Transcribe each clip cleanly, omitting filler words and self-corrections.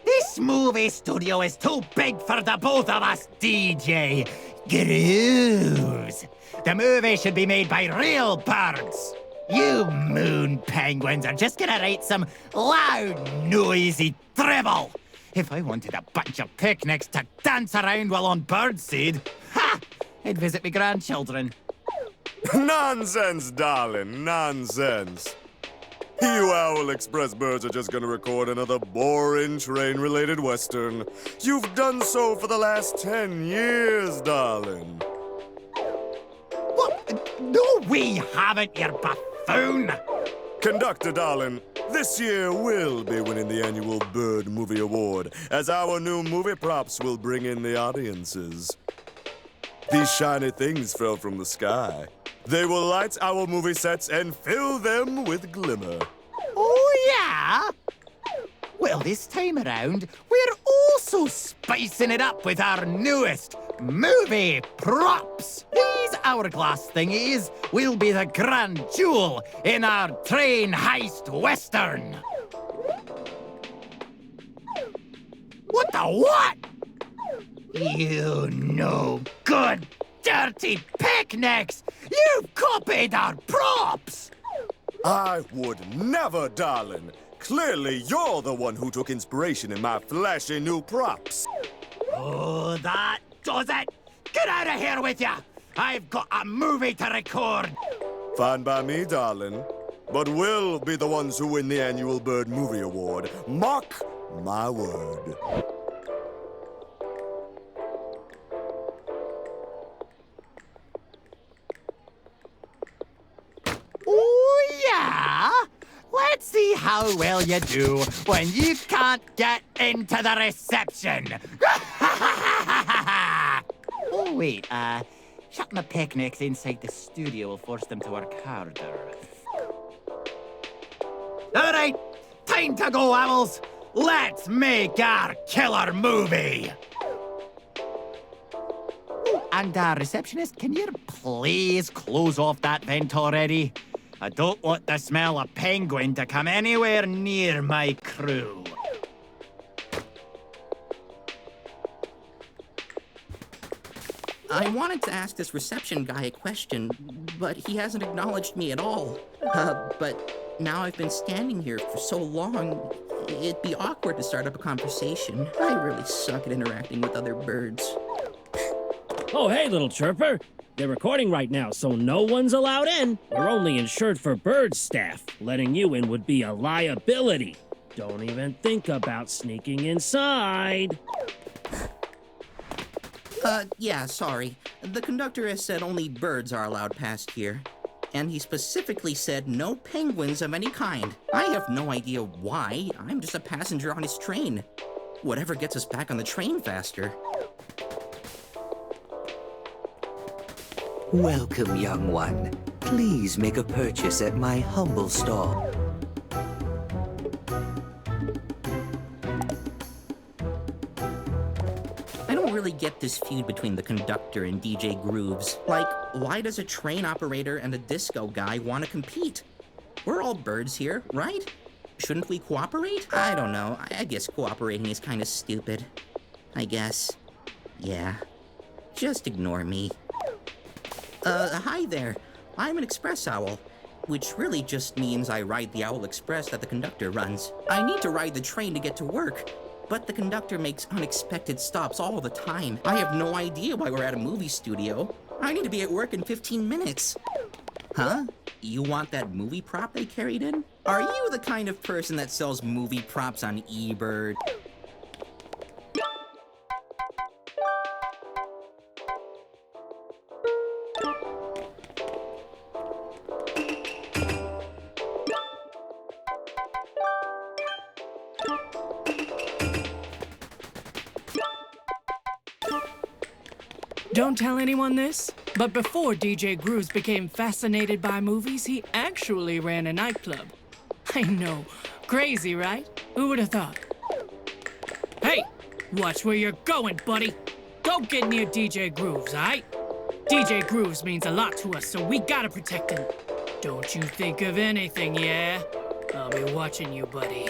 This movie studio is too big for the both of us, DJ. Grooves. The movie should be made by real birds. You moon penguins are just gonna write some loud, noisy dribble. If I wanted a bunch of picnics to dance around while on birdseed, ha! I'd visit my grandchildren. Nonsense, darling, nonsense. You Owl Express birds are just gonna record another boring train-related western. You've done so for the last 10 years, darling. What? No, we haven't, you buffoon! Conductor, darling, this year we'll be winning the annual Bird Movie Award, as our new movie props will bring in the audiences. These shiny things fell from the sky. They will light our movie sets and fill them with glimmer. Oh, yeah? Well, this time around, we're also spicing it up with our newest movie props. These hourglass thingies will be the grand jewel in our train heist western. What the what? You no good, dirty picnics! You've copied our props! I would never, darling. Clearly, you're the one who took inspiration in my flashy new props. Oh, that does it! Get out of here with ya! I've got a movie to record! Fine by me, darling. But we'll be the ones who win the annual Bird Movie Award. Mark my word. Oh, yeah? Let's see how well you do when you can't get into the reception. Oh, wait, shutting the picnics inside the studio will force them to work harder. All right, time to go, owls. Let's make our killer movie. And, receptionist, can you please close off that vent already? I don't want the smell of penguin to come anywhere near my crew. I wanted to ask this reception guy a question, but he hasn't acknowledged me at all. But now I've been standing here for so long, it'd be awkward to start up a conversation. I really suck at interacting with other birds. Oh, hey, little chirper. They're recording right now, so no one's allowed in. We're only insured for bird staff. Letting you in would be a liability. Don't even think about sneaking inside. Yeah, sorry. The conductor has said only birds are allowed past here. And he specifically said no penguins of any kind. I have no idea why. I'm just a passenger on his train. Whatever gets us back on the train faster. Welcome, young one. Please make a purchase at my humble stall. I don't really get this feud between the conductor and DJ Grooves. Like, why does a train operator and a disco guy want to compete? We're all birds here, right? Shouldn't we cooperate? I don't know. I guess cooperating is kind of stupid. I guess. Yeah. Just ignore me. Hi there. I'm an express owl, which really just means I ride the Owl Express that the conductor runs. I need to ride the train to get to work, but the conductor makes unexpected stops all the time. I have no idea why we're at a movie studio. I need to be at work in 15 minutes. Huh? You want that movie prop they carried in? Are you the kind of person that sells movie props on eBird? Don't tell anyone this, but before DJ Grooves became fascinated by movies, he actually ran a nightclub. I know. Crazy, right? Who would have thought? Hey, watch where you're going, buddy. Don't get near DJ Grooves, alright? DJ Grooves means a lot to us, so we gotta protect him. Don't you think of anything, yeah? I'll be watching you, buddy.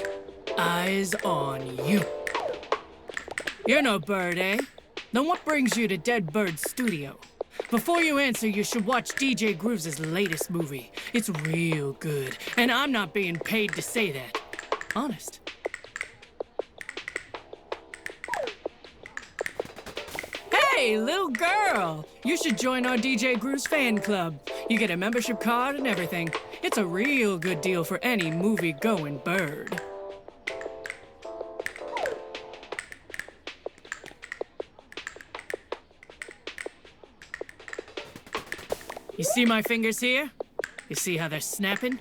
Eyes on you. You're no bird, eh? Then what brings you to Dead Bird Studio? Before you answer, you should watch DJ Grooves' latest movie. It's real good, and I'm not being paid to say that. Honest. Hey, little girl! You should join our DJ Grooves fan club. You get a membership card and everything. It's a real good deal for any movie-going bird. You see my fingers here? You see how they're snapping?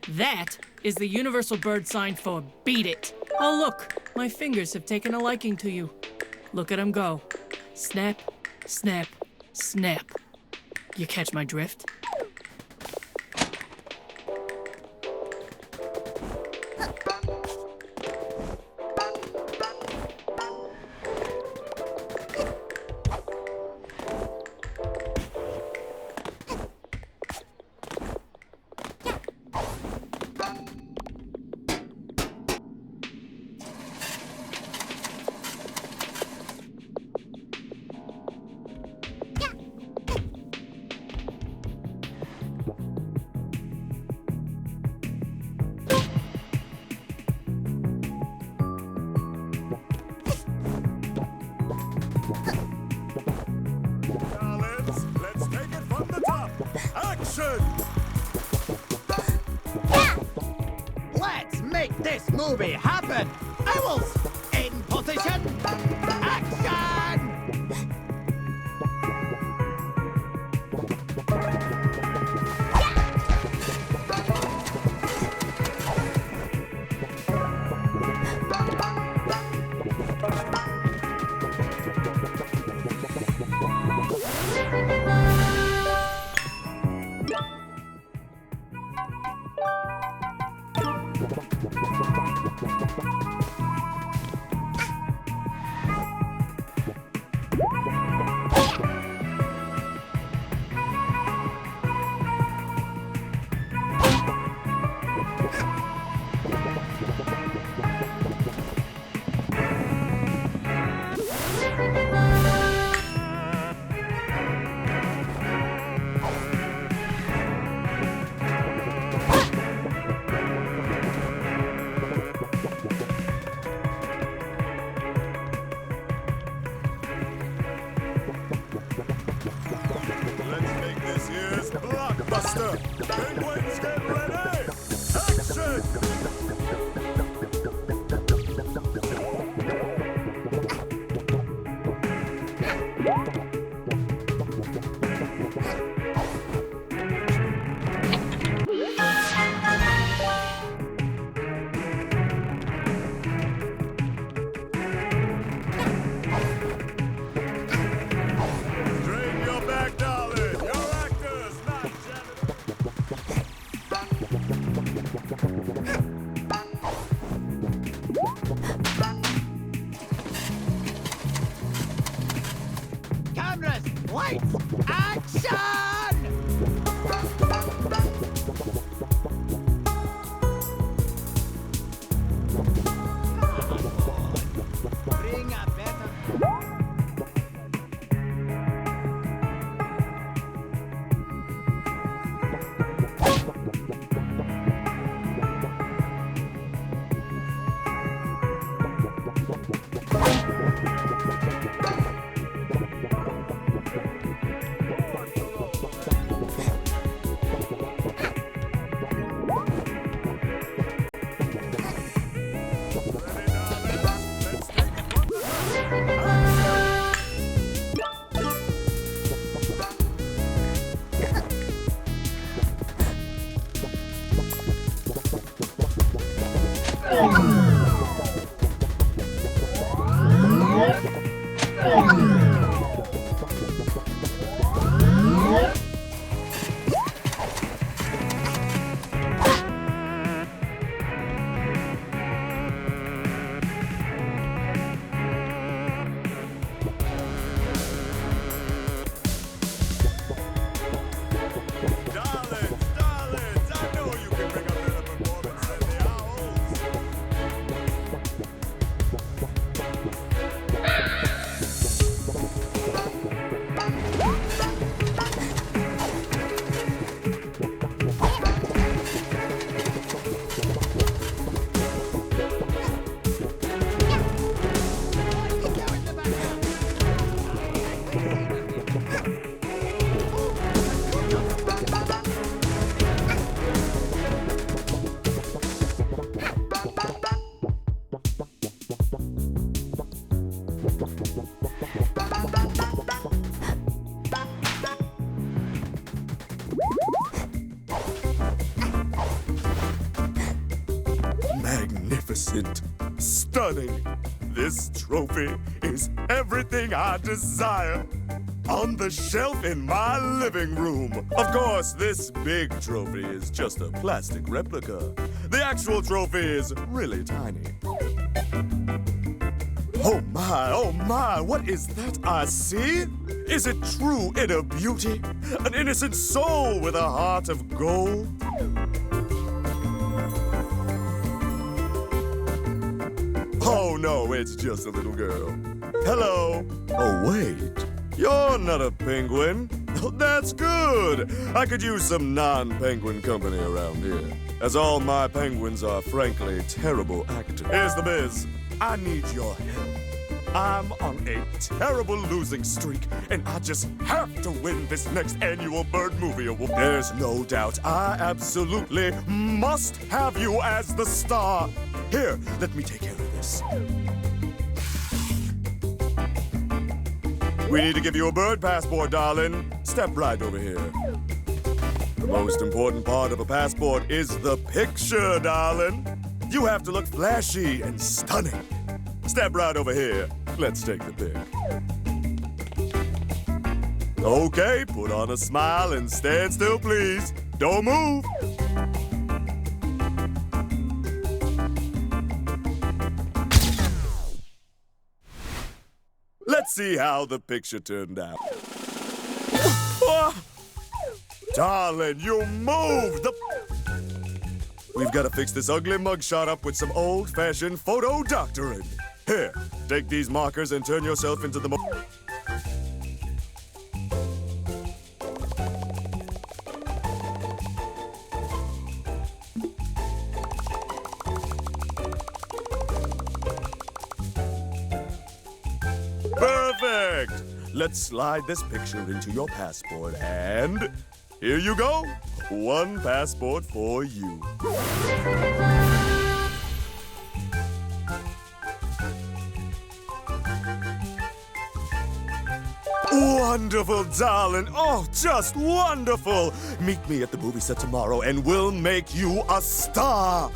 That is the universal bird sign for beat it. Oh, look, my fingers have taken a liking to you. Look at them go. Snap, snap, snap. You catch my drift? movie happen. I will in position. Action! Let's make this year's blockbuster. Penguins, get ready. Action! Drain your back, darling. You're actors, not janitors. Cameras, lights, action! Bring a better. Darlings, I know you can bring a better performance than the owls. Magnificent, stunning. This trophy is everything I desire. On the shelf in my living room. Of course, this big trophy is just a plastic replica. The actual trophy is really tiny. Oh my, what is that I see? Is it true inner beauty? An innocent soul with a heart of gold? Oh no, it's just a little girl. Hello. Oh wait, you're not a penguin. Oh, that's good. I could use some non-penguin company around here, as all my penguins are frankly terrible actors. Here's the biz. I need your help. I'm on a terrible losing streak, and I just have to win this next annual Bird Movie Award. There's no doubt I absolutely must have you as the star. Here, let me take care of this. We need to give you a bird passport, darling. Step right over here. The most important part of a passport is the picture, darling. You have to look flashy and stunning. Step right over here. Let's take the pic. Okay, put on a smile and stand still, please. Don't move. Let's see how the picture turned out. Darling, you moved! We've got to fix this ugly mugshot up with some old-fashioned photo doctoring. Here, take these markers and turn yourself into the Perfect! Let's slide this picture into your passport, and here you go. One passport for you. Wonderful, darling. Oh, just wonderful. Meet me at the movie set tomorrow, and we'll make you a star.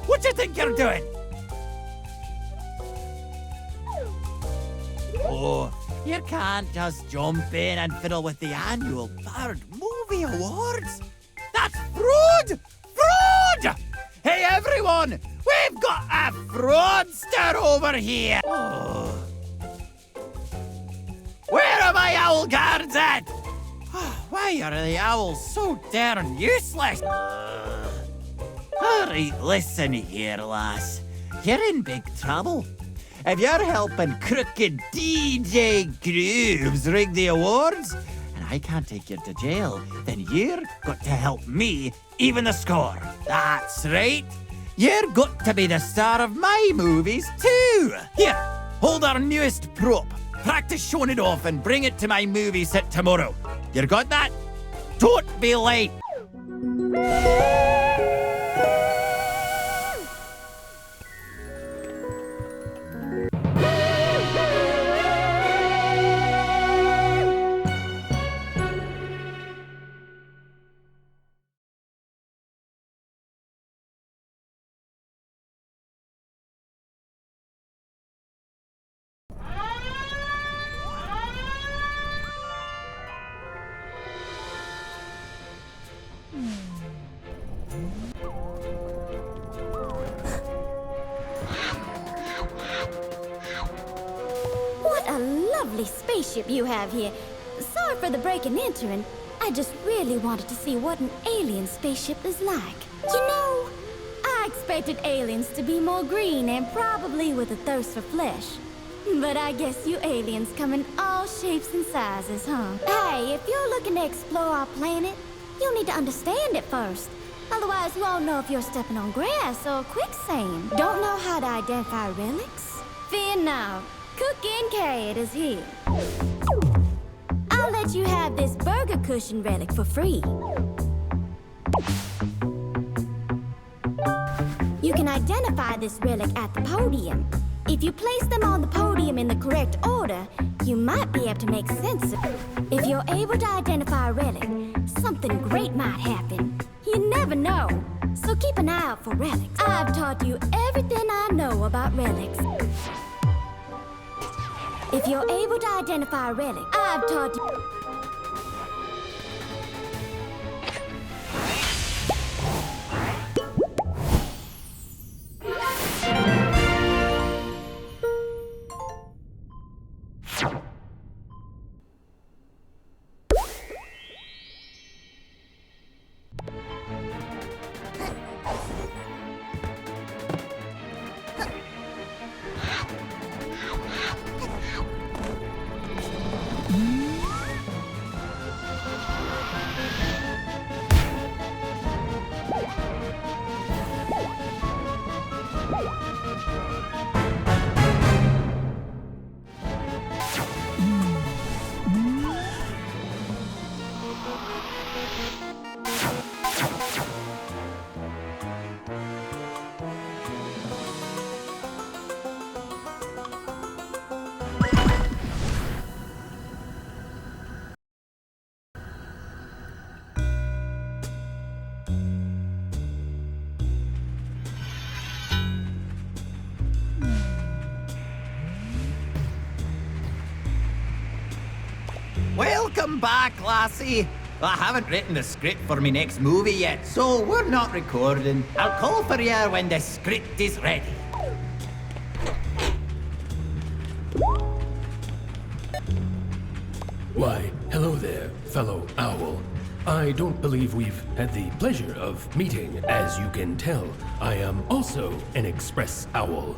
What do you think you're doing? Oh, you can't just jump in and fiddle with the annual Bird Movie Awards. That's fraud! Fraud! Hey, everyone! We've got a fraudster over here! Oh. Where are my owl guards at? Why are the owls so darn useless? All right, listen here, lass. You're in big trouble. If you're helping crooked DJ Grooves rig the awards, and I can't take you to jail, then you're got to help me even the score. That's right. You're got to be the star of my movies, too. Here, hold our newest prop. Practice showing it off and bring it to my movie set tomorrow. You got that? Don't be late. What a lovely spaceship you have here. Sorry for the break and entering. I just really wanted to see what an alien spaceship is like. You know, I expected aliens to be more green and probably with a thirst for flesh. But I guess you aliens come in all shapes and sizes, huh? Hey, if you're looking to explore our planet, you'll need to understand it first. Otherwise, you won't know if you're stepping on grass or quicksand. Don't know how to identify relics? Fear not. Cookin' Cat is here. I'll let you have this burger cushion relic for free. You can identify this relic at the podium. If you place them on the podium in the correct order, you might be able to make sense of it. If you're able to identify a relic, something great might happen. You never know, so keep an eye out for relics. I've taught you everything I know about relics. If you're able to identify a relic, I've taught you... Welcome back, lassie. I haven't written the script for my next movie yet, so we're not recording. I'll call for you when the script is ready. Why, hello there, fellow owl. I don't believe we've had the pleasure of meeting. As you can tell, I am also an express owl.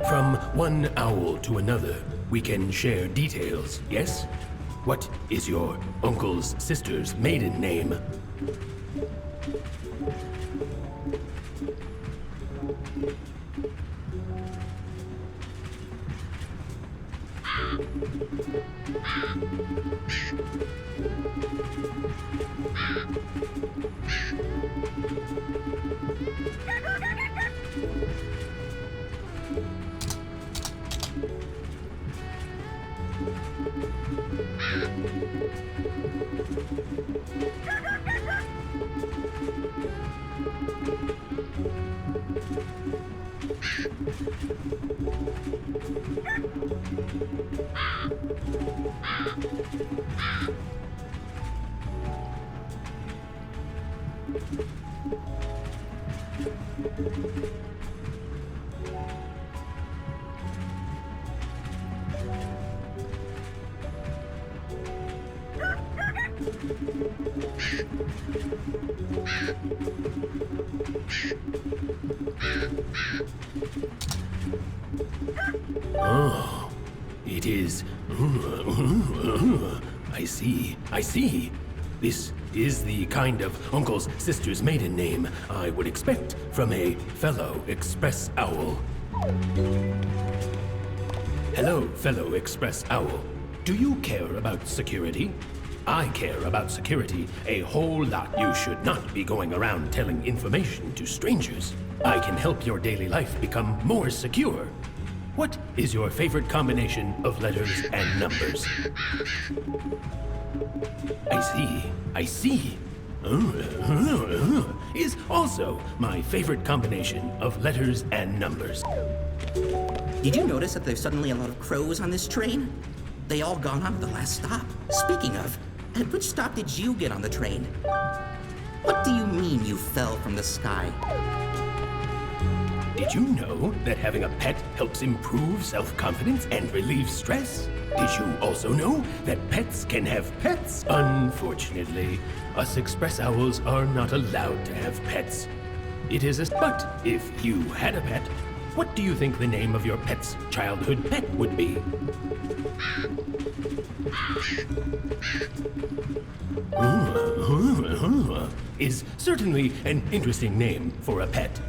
From one owl to another, we can share details, yes? What is your uncle's sister's maiden name? Oh, it is. I see. This is the kind of uncle's sister's maiden name I would expect from a fellow express owl. Hello, fellow express owl. Do you care about security? I care about security a whole lot. You should not be going around telling information to strangers. I can help your daily life become more secure. What is your favorite combination of letters and numbers? I see. Is also my favorite combination of letters and numbers. Did you notice that there's suddenly a lot of crows on this train? They all gone on at the last stop. Speaking of, at which stop did you get on the train? What do you mean you fell from the sky? Did you know that having a pet helps improve self-confidence and relieve stress? Did you also know that pets can have pets? Unfortunately, us express owls are not allowed to have pets. But if you had a pet, what do you think the name of your pet's childhood pet would be? Is certainly an interesting name for a pet.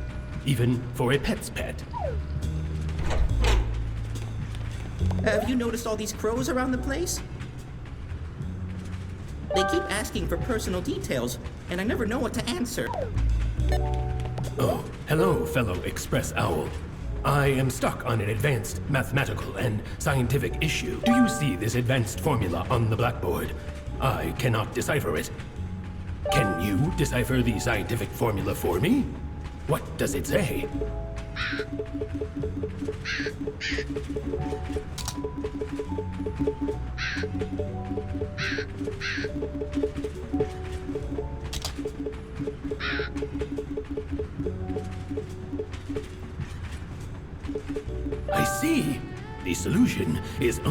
Even for a pet's pet. Have you noticed all these crows around the place? They keep asking for personal details, and I never know what to answer. Oh, hello, fellow express owl. I am stuck on an advanced mathematical and scientific issue. Do you see this advanced formula on the blackboard? I cannot decipher it. Can you decipher the scientific formula for me? What does it say? I see. The solution is...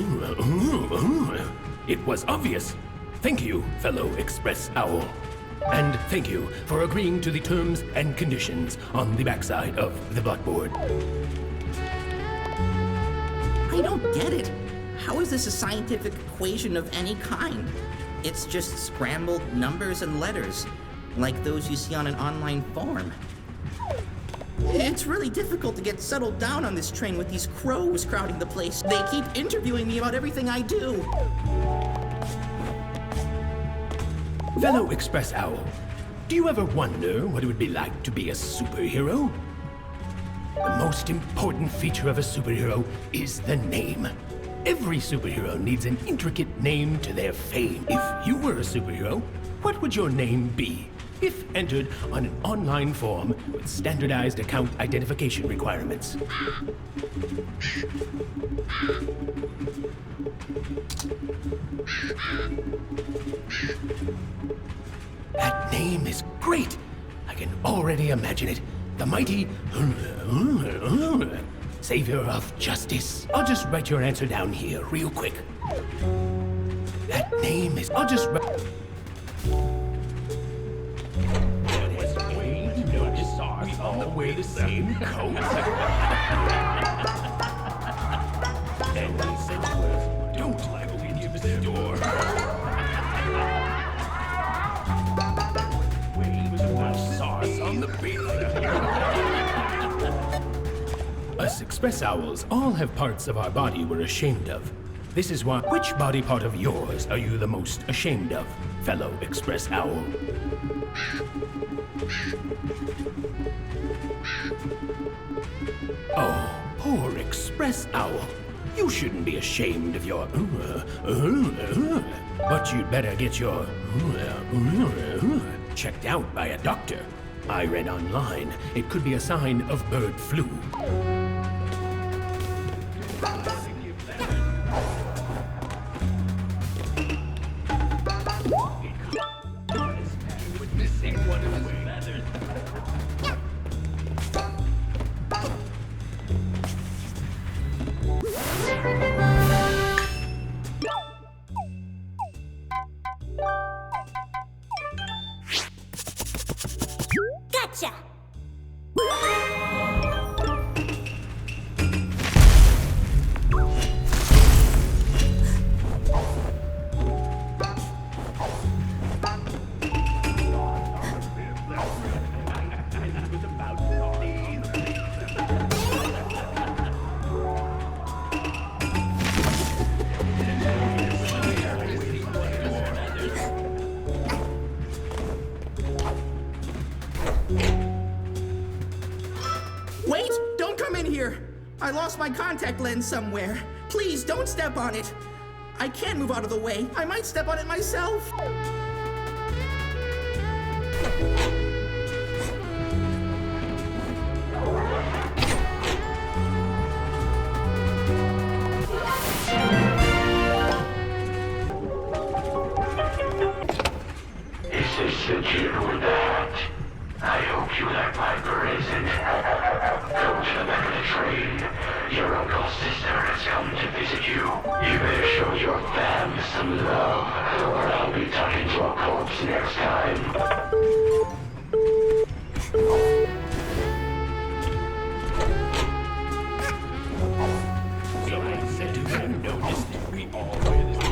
It was obvious. Thank you, fellow express owl. And thank you for agreeing to the terms and conditions on the backside of the blackboard. I don't get it. How is this a scientific equation of any kind? It's just scrambled numbers and letters, like those you see on an online forum. It's really difficult to get settled down on this train with these crows crowding the place. They keep interviewing me about everything I do. Fellow express owl, do you ever wonder what it would be like to be a superhero? The most important feature of a superhero is the name. Every superhero needs an intricate name to their fame. If you were a superhero, what would your name be? if entered on an online form with standardized account identification requirements. That name is great! I can already imagine it. The mighty Savior of Justice. I'll just write your answer down here real quick. That name is... I'll just write... We all wear the same coat. And we said don't like when you the door. Wave too much sauce on the pizza. Us express owls all have parts of our body we're ashamed of. This is why. Which body part of yours are you the most ashamed of, fellow express owl? Oh, poor express owl. You shouldn't be ashamed of your... But you'd better get your... checked out by a doctor. I read online it could be a sign of bird flu. Gotcha! Wait! Don't come in here! I lost my contact lens somewhere. Please don't step on it. I can't move out of the way. I might step on it myself. Is this the jig with that? I hope you like my present. Go to the back of the train. Your uncle's sister has come to visit you. You better show your fam some love, or I'll be talking to a corpse next time. So I said to him, notice we all wear this.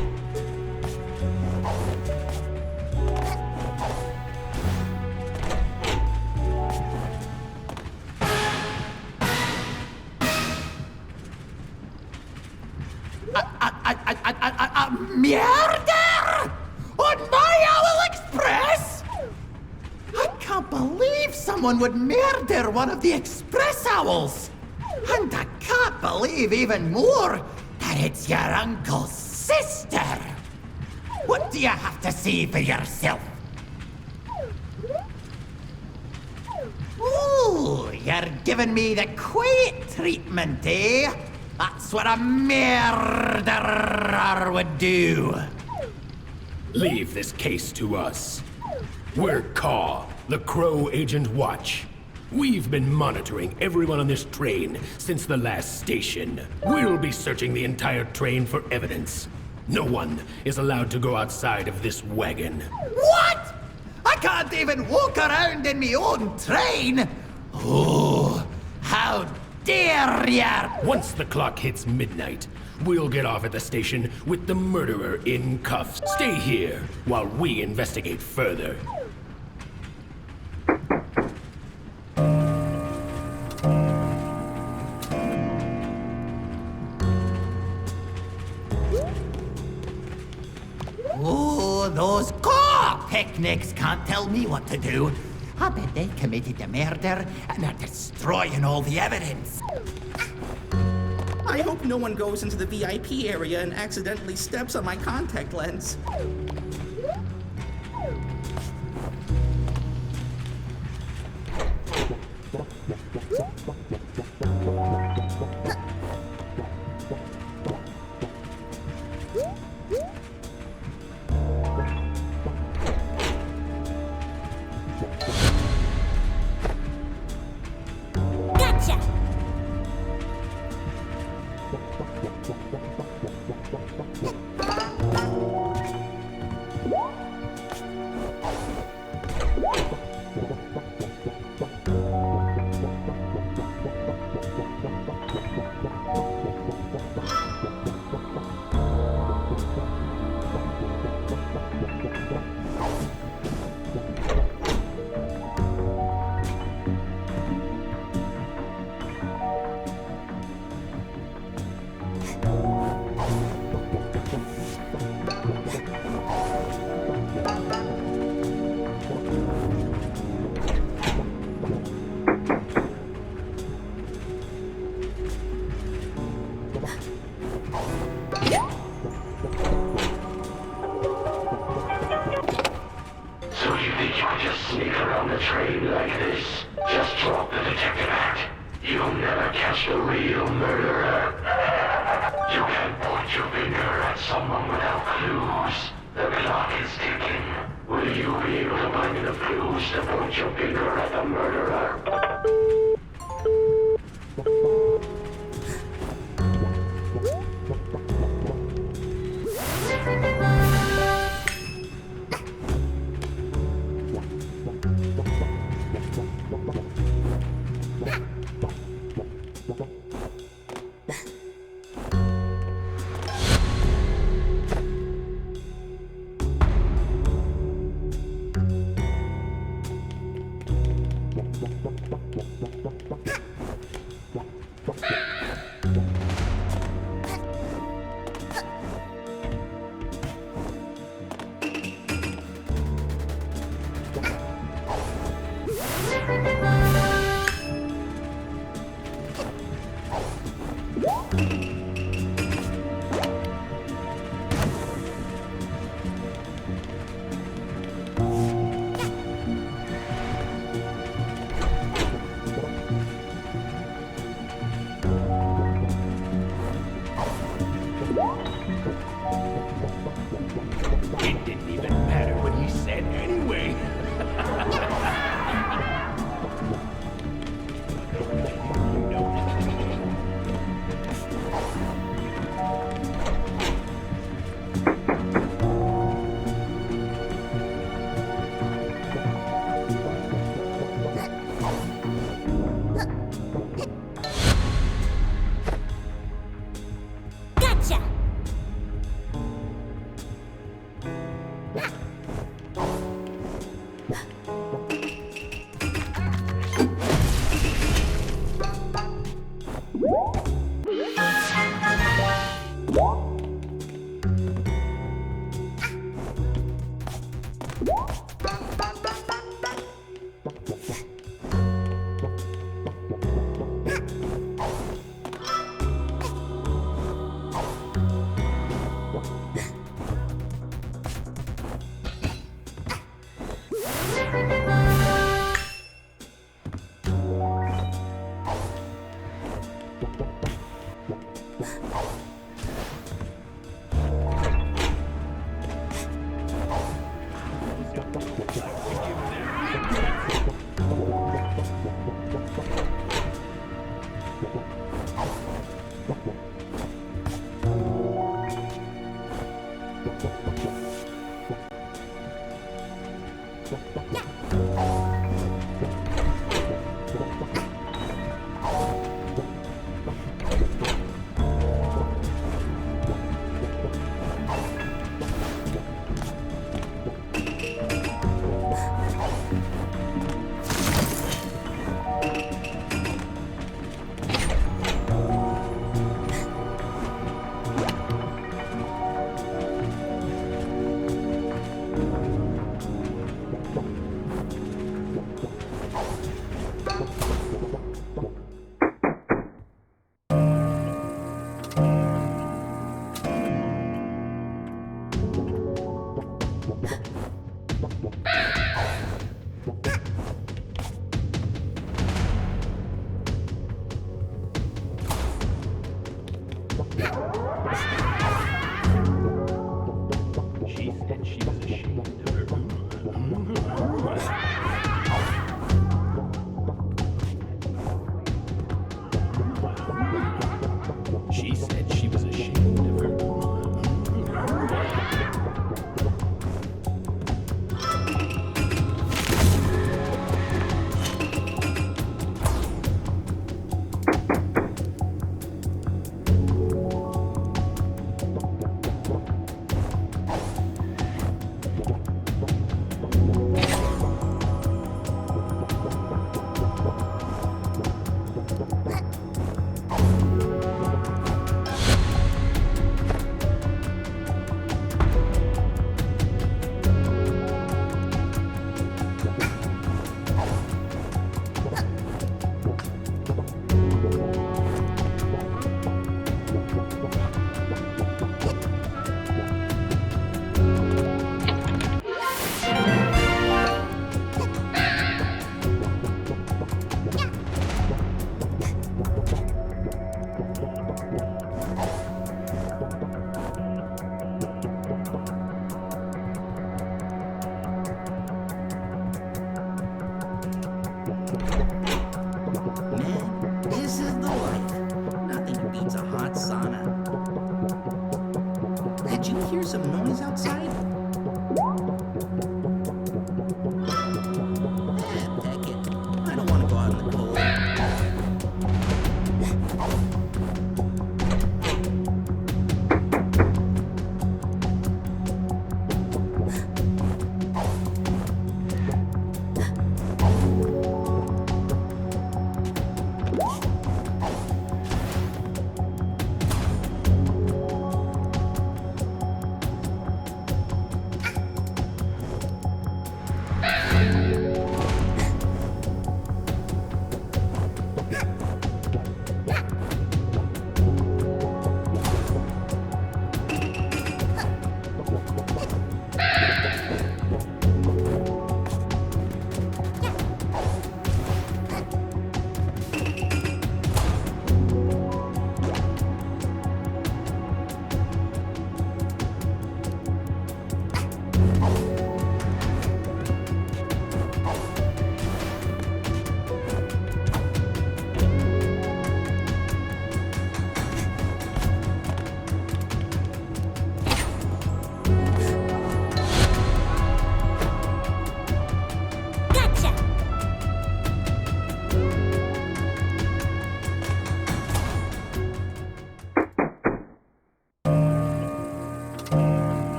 Murder! On my Owl Express? I can't believe someone would murder one of the Express Owls. And I can't believe even more that it's your uncle's sister. What do you have to say for yourself? Ooh, you're giving me the quiet treatment, eh? That's what a murderer would do. Leave this case to us. We're Caw, the Crow Agent Watch. We've been monitoring everyone on this train since the last station. We'll be searching the entire train for evidence. No one is allowed to go outside of this wagon. What? I can't even walk around in my own train? Oh, how dare ya! Once the clock hits midnight, we'll get off at the station with the murderer in cuffs. Stay here while we investigate further. Oh, those Caw picnics can't tell me what to do. I bet they committed the murder and are destroying all the evidence. I hope no one goes into the VIP area and accidentally steps on my contact lens. the detective act. You'll never catch the real murderer. You can't point your finger at someone without clues. The clock is ticking. Will you be able to find enough clues to point your finger at the murderer?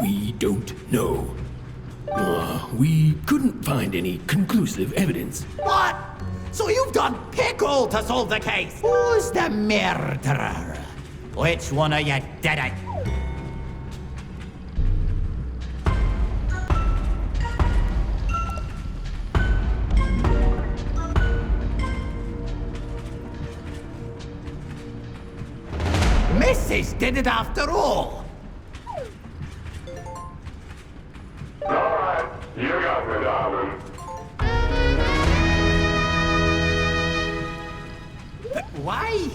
We don't know. We couldn't find any conclusive evidence. What? So you've done pickle to solve the case? Who's the murderer? Which one of you did it? Mrs. did it after all. Alright, you got me, darling. But why?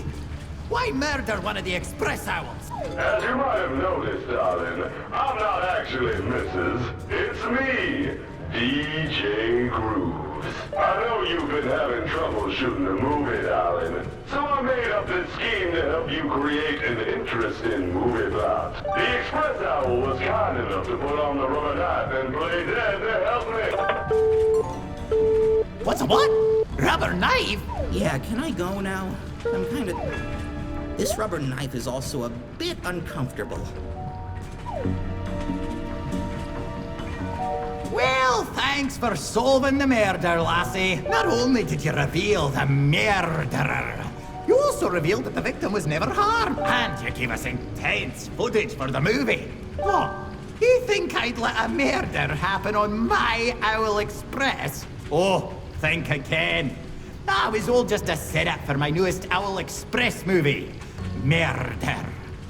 Why murder one of the express owls? As you might have noticed, darling, I'm not actually Mrs. It's me, DJ Grooves. I know you've been having trouble shooting a movie, darling, so I made up this scheme to help you create an interesting movie plot. The express owl was kind enough to put on the rubber knife and play dead to help me. What's a what? Rubber knife? Yeah, can I go now? I'm kind of... This rubber knife is also a bit uncomfortable. Well, thanks for solving the murder, lassie. Not only did you reveal the murderer, you also revealed that the victim was never harmed. And you gave us intense footage for the movie. What? You think I'd let a murder happen on my Owl Express? Oh, think again. That was all just a setup for my newest Owl Express movie. Murder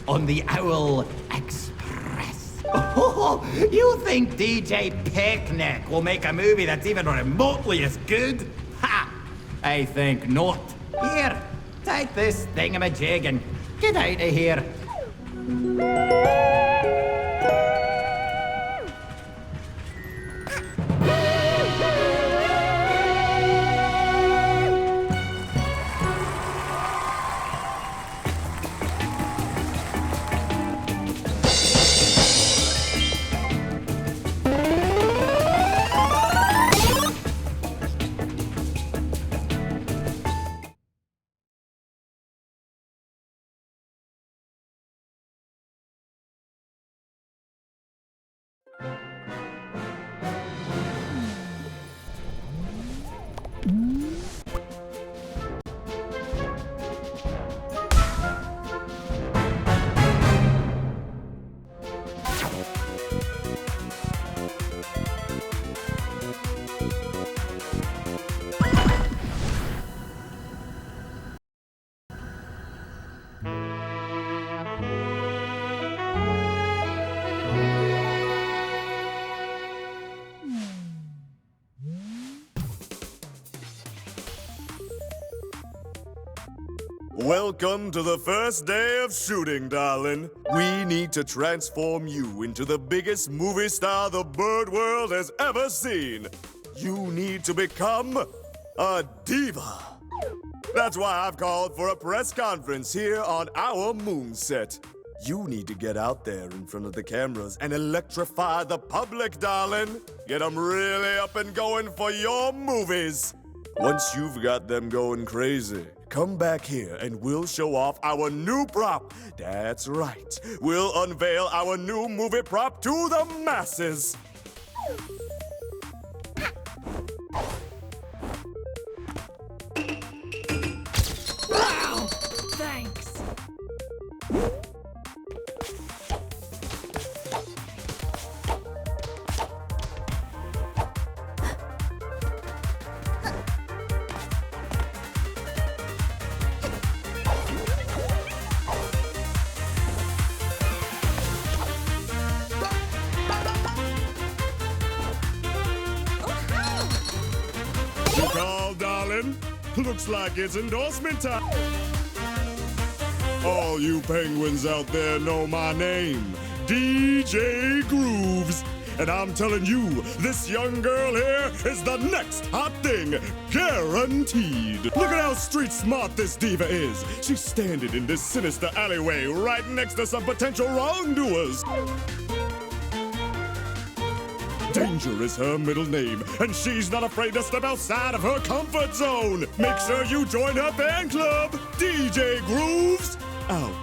on the Owl Express. Oh, you think DJ Picnic will make a movie that's even remotely as good? Ha! I think not. Here, take this thingamajig and get out of here. Welcome to the first day of shooting, darling. We need to transform you into the biggest movie star the bird world has ever seen. You need to become a diva. That's why I've called for a press conference here on our moon set. You need to get out there in front of the cameras and electrify the public, darling. Get them really up and going for your movies. Once you've got them going crazy, come back here and we'll show off our new prop. That's right. We'll unveil our new movie prop to the masses. Wow! Thanks. You call, darling? Looks like it's endorsement time. All you penguins out there know my name, DJ Grooves. And I'm telling you, this young girl here is the next hot thing, guaranteed. Look at how street smart this diva is. She's standing in this sinister alleyway right next to some potential wrongdoers. Danger is her middle name, and she's not afraid to step outside of her comfort zone. Make sure you join her fan club, DJ Grooves out.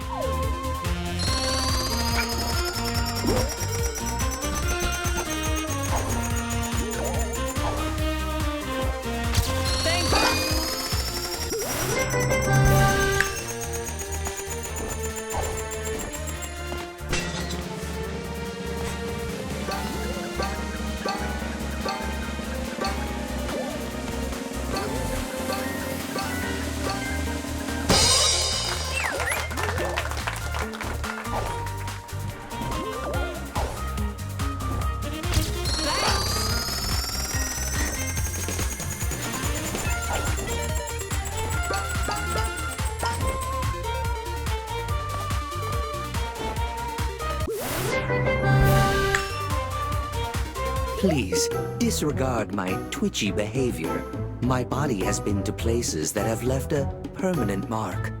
Please, disregard my twitchy behavior. My body has been to places that have left a permanent mark.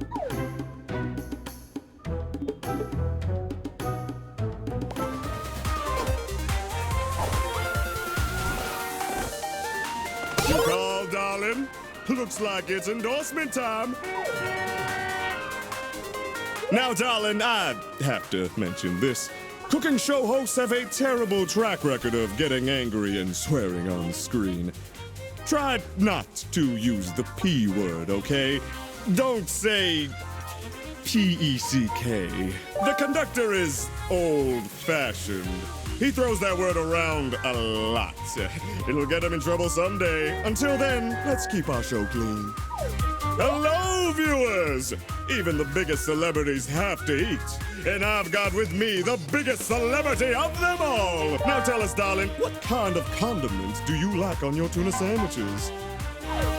You call, darling? Looks like it's endorsement time. Now, darling, I have to mention this. Cooking show hosts have a terrible track record of getting angry and swearing on screen. Try not to use the P word, okay? Don't say P-E-C-K. The conductor is old-fashioned. He throws that word around a lot. It'll get him in trouble someday. Until then, let's keep our show clean. Hello, viewers! Even the biggest celebrities have to eat. And I've got with me the biggest celebrity of them all. Now tell us, darling, what kind of condiments do you like on your tuna sandwiches?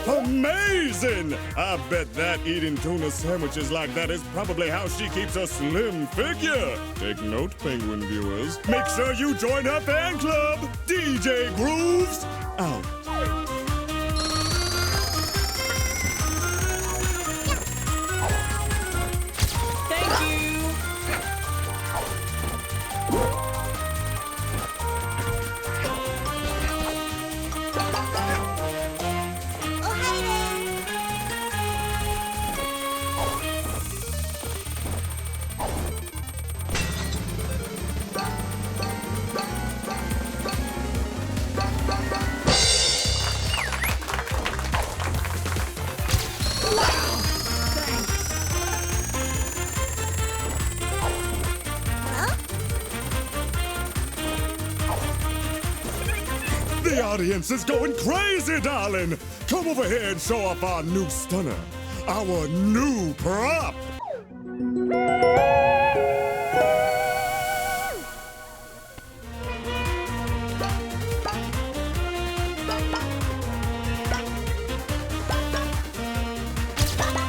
Amazing! I bet that eating tuna sandwiches like that is probably how she keeps a slim figure. Take note, Penguin viewers. Make sure you join her fan club. DJ Grooves, out. The audience is going crazy, darling! Come over here and show off our new stunner, our new prop!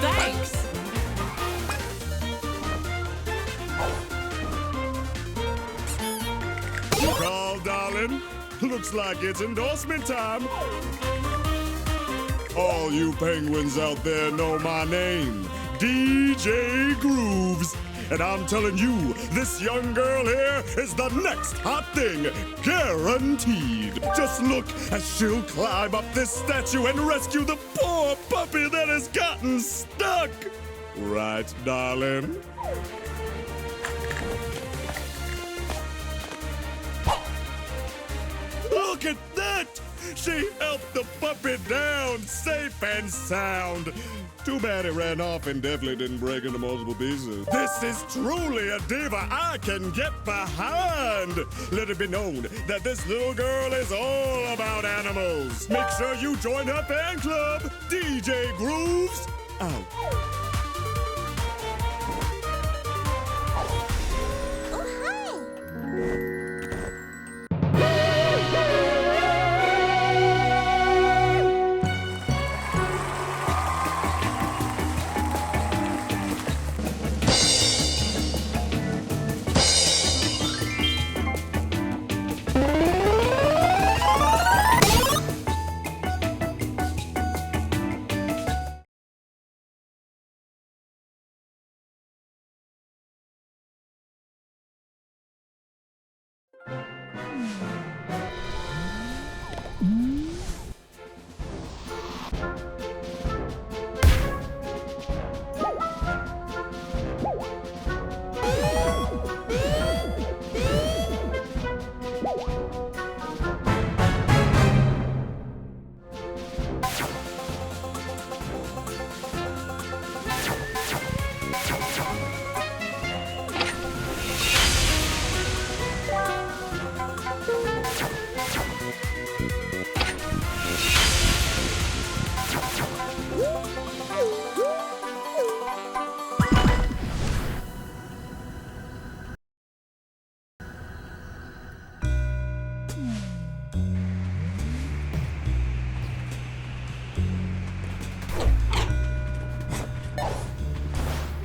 Thanks! You called, darling? Looks like it's endorsement time. All you penguins out there know my name, DJ Grooves. And I'm telling you, this young girl here is the next hot thing, guaranteed. Just look as she'll climb up this statue and rescue the poor puppy that has gotten stuck. Right, darling? Look at that! She helped the puppy down safe and sound. Too bad it ran off and definitely didn't break into multiple pieces. This is truly a diva I can get behind. Let it be known that this little girl is all about animals. Make sure you join her fan club. DJ Grooves, out.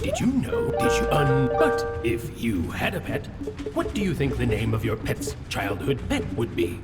Did you know? But if you had a pet, what do you think the name of your pet's childhood pet would be?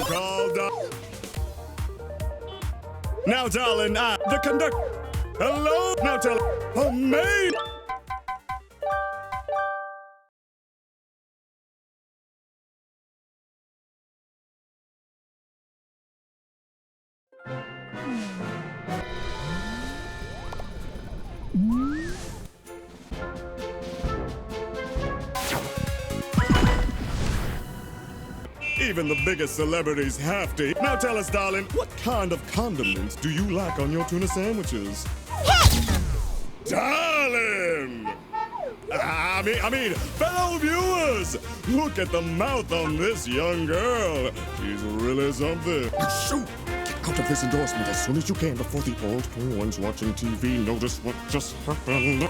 Called up. Now, darling, the conductor. Hello? Now tell oh, maid. Even the biggest celebrities have to. Now tell us, darling, what kind of condiments do you like on your tuna sandwiches? darling! I mean, fellow viewers, look at the mouth on this young girl. She's really something. Shoot! Get out of this endorsement as soon as you can before the old ones watching TV notice what just happened.